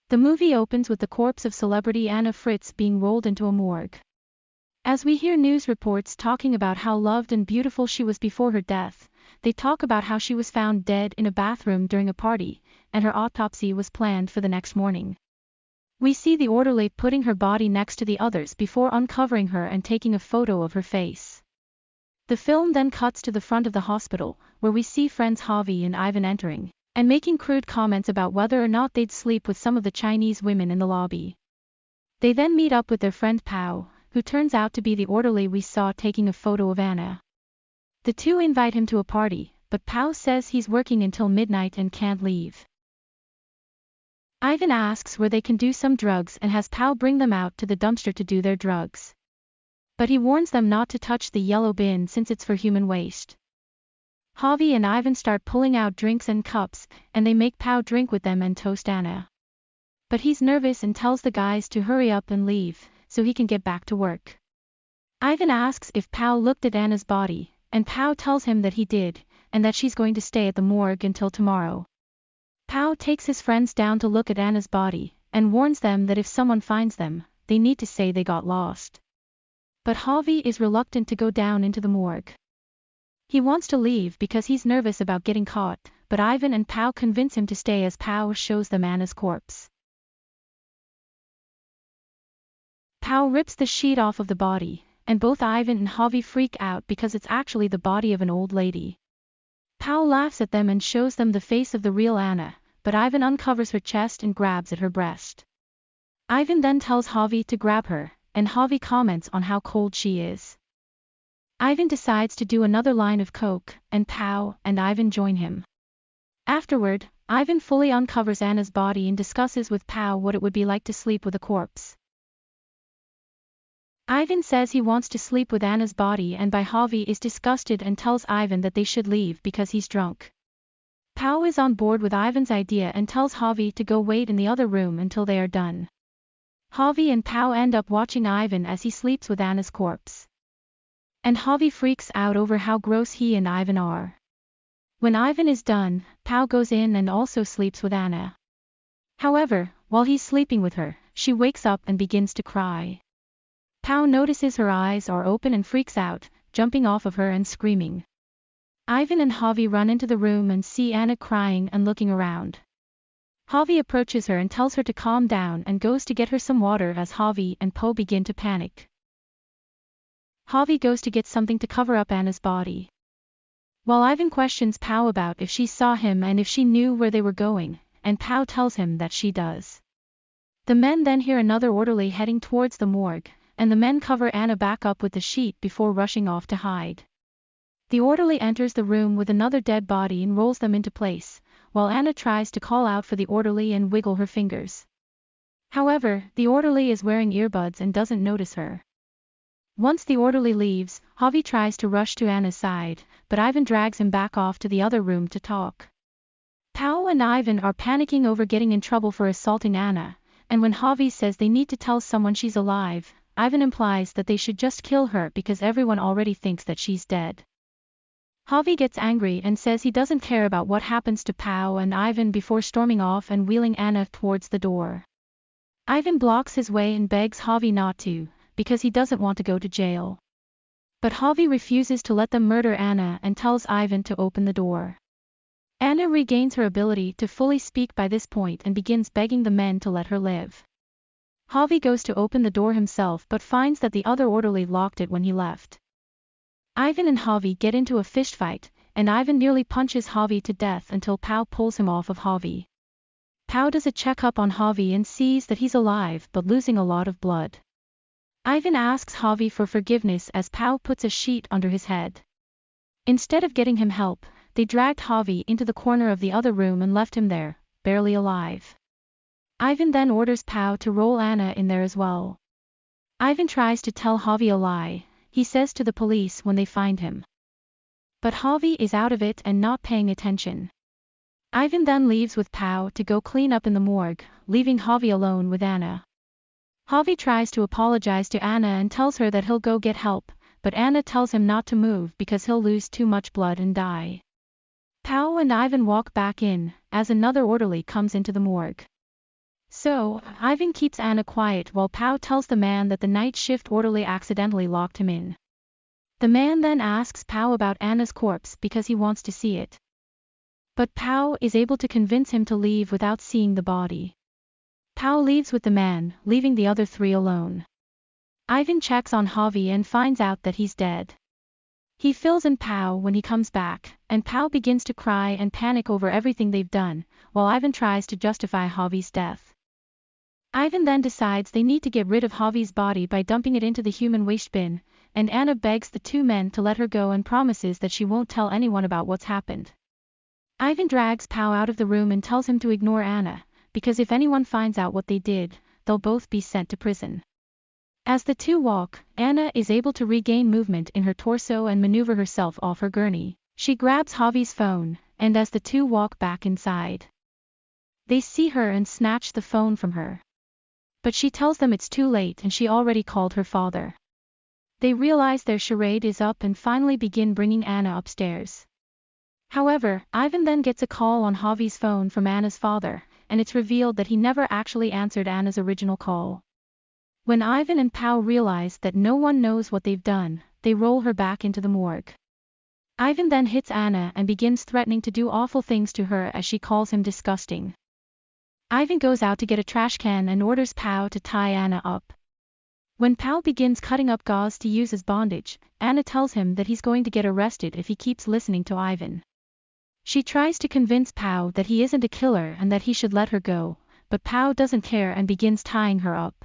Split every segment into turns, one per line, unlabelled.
The movie opens with the corpse of celebrity Anna Fritz being rolled into a morgue. As we hear news reports talking about how loved and beautiful she was before her death, they talk about how she was found dead in a bathroom during a party, and her autopsy was planned for the next morning. We see the orderly putting her body next to the others before uncovering her and taking a photo of her face. The film then cuts to the front of the hospital, where we see friends Javi and Ivan entering, and making crude comments about whether or not they'd sleep with some of the Chinese women in the lobby. They then meet up with their friend Pao, who turns out to be the orderly we saw taking a photo of Anna. The two invite him to a party, but Pao says he's working until midnight and can't leave. Ivan asks where they can do some drugs and has Pao bring them out to the dumpster to do their drugs. But he warns them not to touch the yellow bin since it's for human waste. Javi and Ivan start pulling out drinks and cups, and they make Pao drink with them and toast Anna. But he's nervous and tells the guys to hurry up and leave, so he can get back to work. Ivan asks if Pao looked at Anna's body, and Pao tells him that he did, and that she's going to stay at the morgue until tomorrow. Pao takes his friends down to look at Anna's body, and warns them that if someone finds them, they need to say they got lost. But Javi is reluctant to go down into the morgue. He wants to leave because he's nervous about getting caught, but Ivan and Pao convince him to stay as Pao shows them Anna's corpse. Pao rips the sheet off of the body, and both Ivan and Javi freak out because it's actually the body of an old lady. Pao laughs at them and shows them the face of the real Anna, but Ivan uncovers her chest and grabs at her breast. Ivan then tells Javi to grab her, and Javi comments on how cold she is. Ivan decides to do another line of coke, and Pao and Ivan join him. Afterward, Ivan fully uncovers Anna's body and discusses with Pao what it would be like to sleep with a corpse. Ivan says he wants to sleep with Anna's body, and Javi is disgusted and tells Ivan that they should leave because he's drunk. Pao is on board with Ivan's idea and tells Javi to go wait in the other room until they are done. Javi and Pao end up watching Ivan as he sleeps with Anna's corpse. And Javi freaks out over how gross he and Ivan are. When Ivan is done, Pao goes in and also sleeps with Anna. However, while he's sleeping with her, she wakes up and begins to cry. Pao notices her eyes are open and freaks out, jumping off of her and screaming. Ivan and Javi run into the room and see Anna crying and looking around. Javi approaches her and tells her to calm down and goes to get her some water as Javi and Po begin to panic. Javi goes to get something to cover up Anna's body. While Ivan questions Pao about if she saw him and if she knew where they were going, and Pao tells him that she does. The men then hear another orderly heading towards the morgue, and the men cover Anna back up with the sheet before rushing off to hide. The orderly enters the room with another dead body and rolls them into place, while Anna tries to call out for the orderly and wiggle her fingers. However, the orderly is wearing earbuds and doesn't notice her. Once the orderly leaves, Javi tries to rush to Anna's side, but Ivan drags him back off to the other room to talk. Pao and Ivan are panicking over getting in trouble for assaulting Anna, and when Javi says they need to tell someone she's alive, Ivan implies that they should just kill her because everyone already thinks that she's dead. Javi gets angry and says he doesn't care about what happens to Pao and Ivan before storming off and wheeling Anna towards the door. Ivan blocks his way and begs Javi not to, because he doesn't want to go to jail. But Javi refuses to let them murder Anna and tells Ivan to open the door. Anna regains her ability to fully speak by this point and begins begging the men to let her live. Javi goes to open the door himself but finds that the other orderly locked it when he left. Ivan and Javi get into a fistfight, and Ivan nearly punches Javi to death until Pao pulls him off of Javi. Pao does a checkup on Javi and sees that he's alive but losing a lot of blood. Ivan asks Javi for forgiveness as Pao puts a sheet under his head. Instead of getting him help, they dragged Javi into the corner of the other room and left him there, barely alive. Ivan then orders Pao to roll Anna in there as well. Ivan tries to tell Javi a lie, he says to the police when they find him. But Javi is out of it and not paying attention. Ivan then leaves with Pao to go clean up in the morgue, leaving Javi alone with Anna. Javi tries to apologize to Anna and tells her that he'll go get help, but Anna tells him not to move because he'll lose too much blood and die. Pao and Ivan walk back in, as another orderly comes into the morgue. So, Ivan keeps Anna quiet while Pao tells the man that the night shift orderly accidentally locked him in. The man then asks Pao about Anna's corpse because he wants to see it. But Pao is able to convince him to leave without seeing the body. Pao leaves with the man, leaving the other three alone. Ivan checks on Javi and finds out that he's dead. He fills in Pao when he comes back, and Pao begins to cry and panic over everything they've done, while Ivan tries to justify Javi's death. Ivan then decides they need to get rid of Javi's body by dumping it into the human waste bin, and Anna begs the two men to let her go and promises that she won't tell anyone about what's happened. Ivan drags Pao out of the room and tells him to ignore Anna, because if anyone finds out what they did, they'll both be sent to prison. As the two walk, Anna is able to regain movement in her torso and maneuver herself off her gurney. She grabs Javi's phone, and as the two walk back inside, they see her and snatch the phone from her. But she tells them it's too late and she already called her father. They realize their charade is up and finally begin bringing Anna upstairs. However, Ivan then gets a call on Javi's phone from Anna's father, and it's revealed that he never actually answered Anna's original call. When Ivan and Pao realize that no one knows what they've done, they roll her back into the morgue. Ivan then hits Anna and begins threatening to do awful things to her as she calls him disgusting. Ivan goes out to get a trash can and orders Pao to tie Anna up. When Pao begins cutting up gauze to use as bondage, Anna tells him that he's going to get arrested if he keeps listening to Ivan. She tries to convince Pao that he isn't a killer and that he should let her go, but Pao doesn't care and begins tying her up.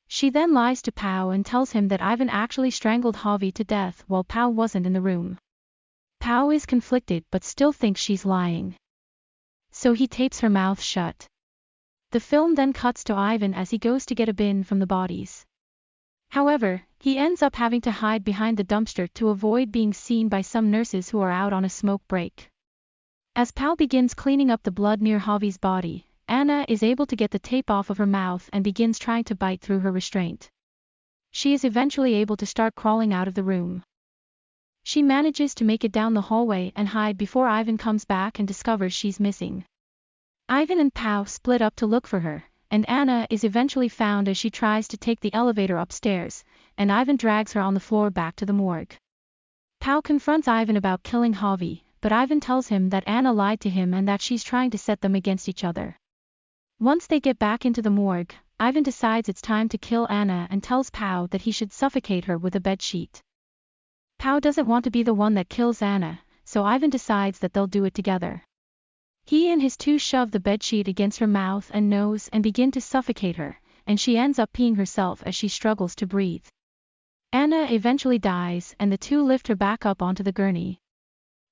She then lies to Pao and tells him that Ivan actually strangled Javi to death while Pao wasn't in the room. Pao is conflicted but still thinks she's lying. So he tapes her mouth shut. The film then cuts to Ivan as he goes to get a bin from the bodies. However, he ends up having to hide behind the dumpster to avoid being seen by some nurses who are out on a smoke break. As Pao begins cleaning up the blood near Javi's body, Anna is able to get the tape off of her mouth and begins trying to bite through her restraint. She is eventually able to start crawling out of the room. She manages to make it down the hallway and hide before Ivan comes back and discovers she's missing. Ivan and Pao split up to look for her, and Anna is eventually found as she tries to take the elevator upstairs, and Ivan drags her on the floor back to the morgue. Pao confronts Ivan about killing Javi, but Ivan tells him that Anna lied to him and that she's trying to set them against each other. Once they get back into the morgue, Ivan decides it's time to kill Anna and tells Pao that he should suffocate her with a bedsheet. Pao doesn't want to be the one that kills Anna, so Ivan decides that they'll do it together. He and his two shove the bedsheet against her mouth and nose and begin to suffocate her, and she ends up peeing herself as she struggles to breathe. Anna eventually dies and the two lift her back up onto the gurney.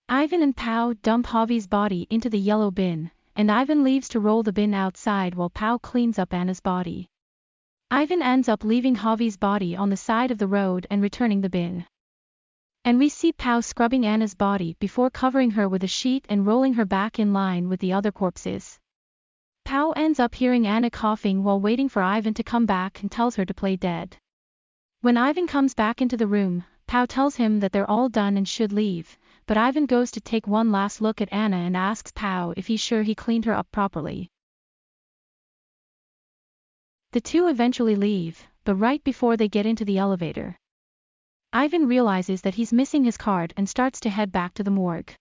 Ivan and Pao dump Javi's body into the yellow bin, and Ivan leaves to roll the bin outside while Pao cleans up Anna's body. Ivan ends up leaving Javi's body on the side of the road and returning the bin. And we see Pao scrubbing Anna's body before covering her with a sheet and rolling her back in line with the other corpses. Pao ends up hearing Anna coughing while waiting for Ivan to come back and tells her to play dead. When Ivan comes back into the room, Pao tells him that they're all done and should leave, but Ivan goes to take one last look at Anna and asks Pao if he's sure he cleaned her up properly. The two eventually leave, but right before they get into the elevator, Ivan realizes that he's missing his card and starts to head back to the morgue.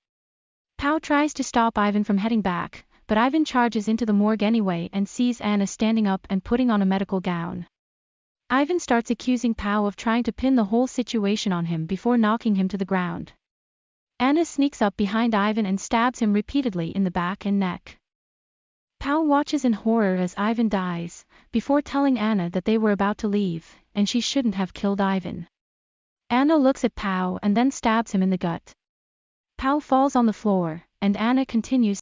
Pao tries to stop Ivan from heading back, but Ivan charges into the morgue anyway and sees Anna standing up and putting on a medical gown. Ivan starts accusing Pao of trying to pin the whole situation on him before knocking him to the ground. Anna sneaks up behind Ivan and stabs him repeatedly in the back and neck. Pao watches in horror as Ivan dies, before telling Anna that they were about to leave, and she shouldn't have killed Ivan. Anna looks at Pao and then stabs him in the gut. Pao falls on the floor, and Anna continues